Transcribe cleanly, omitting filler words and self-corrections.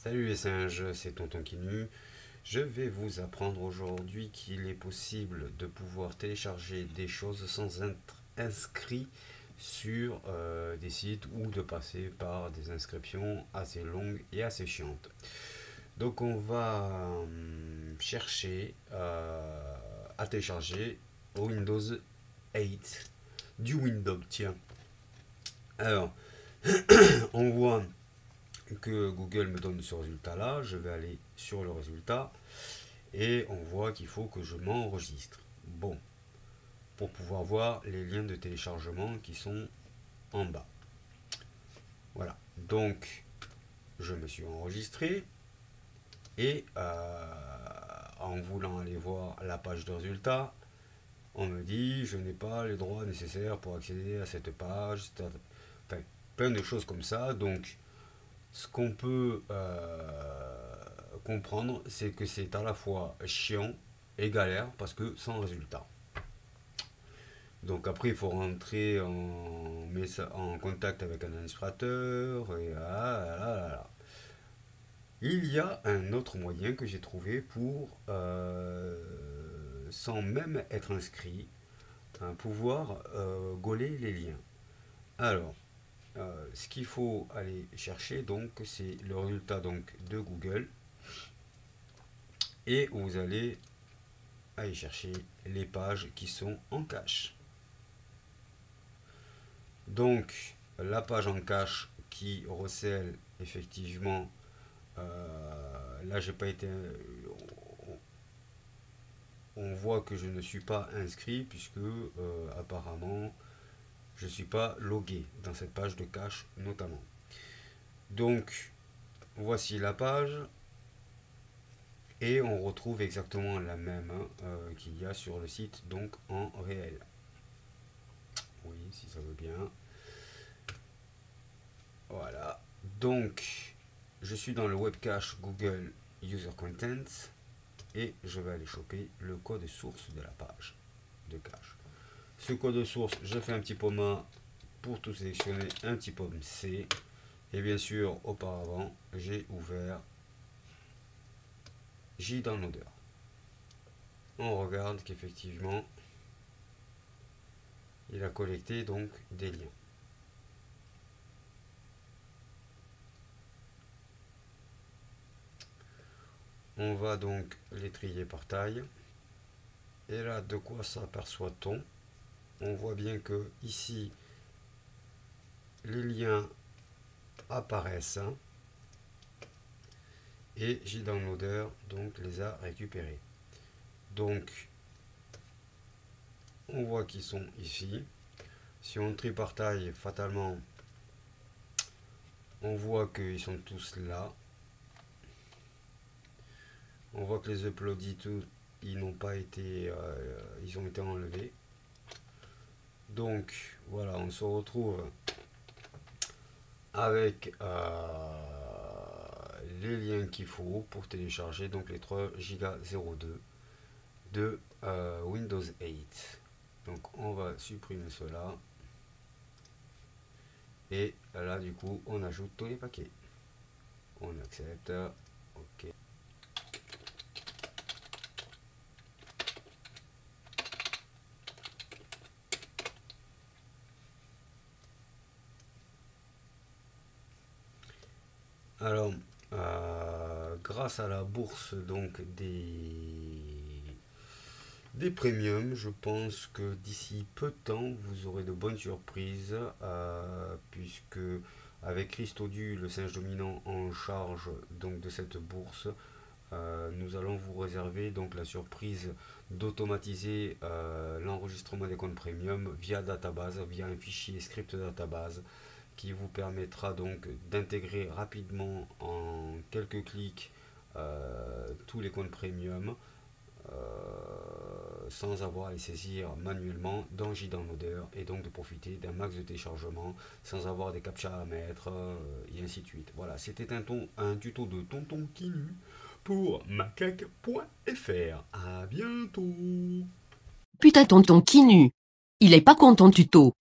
Salut les singes, c'est Tonton Kinu. Je vais vous apprendre aujourd'hui qu'il est possible de pouvoir télécharger des choses sans être inscrit sur des sites ou de passer par des inscriptions assez longues et assez chiantes. Donc on va chercher à télécharger Windows 8 du Windows, tiens. Alors, on voit que Google me donne ce résultat là, je vais aller sur le résultat et on voit qu'il faut que je m'enregistre. Bon, pour pouvoir voir les liens de téléchargement qui sont en bas. Voilà, donc je me suis enregistré et en voulant aller voir la page de résultats, on me dit je n'ai pas les droits nécessaires pour accéder à cette page, enfin plein de choses comme ça. Donc ce qu'on peut comprendre, c'est que c'est à la fois chiant et galère parce que sans résultat. Donc après, il faut rentrer en contact avec un administrateur et Il y a un autre moyen que j'ai trouvé pour, sans même être inscrit, pouvoir gauler les liens. Alors, ce qu'il faut aller chercher, donc, c'est le résultat donc, de Google. Et vous allez aller chercher les pages qui sont en cache. Donc, la page en cache qui recèle effectivement, là j'ai pas été, on voit que je ne suis pas inscrit puisque apparemment je ne suis pas logué dans cette page de cache notamment. Donc, voici la page. Et on retrouve exactement la même qu'il y a sur le site, donc en réel. Oui, si ça veut bien. Voilà. Donc, je suis dans le web cache Google User Content et je vais aller choper le code source de la page de cache. Ce code source, je fais un petit pomme A pour tout sélectionner, un petit pomme C. Et bien sûr, auparavant, j'ai ouvert JDownloader. On regarde qu'effectivement, il a collecté donc des liens. On va donc les trier par taille. Et là, de quoi s'aperçoit-on? On voit bien que ici, les liens apparaissent et JDownloader donc les a récupérés. Donc, on voit qu'ils sont ici. Si on trie par taille, fatalement, on voit qu'ils sont tous là. On voit que les uploaded, ils n'ont pas été, ils ont été enlevés. Donc voilà, on se retrouve avec les liens qu'il faut pour télécharger donc les 3 Go 02 de Windows 8. Donc on va supprimer cela et là du coup on ajoute tous les paquets. On accepte. Ok. Alors, grâce à la bourse donc des premiums, je pense que d'ici peu de temps, vous aurez de bonnes surprises, puisque avec Christodu, le singe dominant en charge donc de cette bourse, nous allons vous réserver donc la surprise d'automatiser l'enregistrement des comptes premium via database, via un fichier script database qui vous permettra donc d'intégrer rapidement en quelques clics tous les comptes premium sans avoir à les saisir manuellement dans JDownloader et donc de profiter d'un max de téléchargement sans avoir des captchas à mettre et ainsi de suite. Voilà, c'était un tuto de Tonton Kinu pour macaque.fr. À bientôt. Putain tonton Kinu. Il est pas con ton tuto.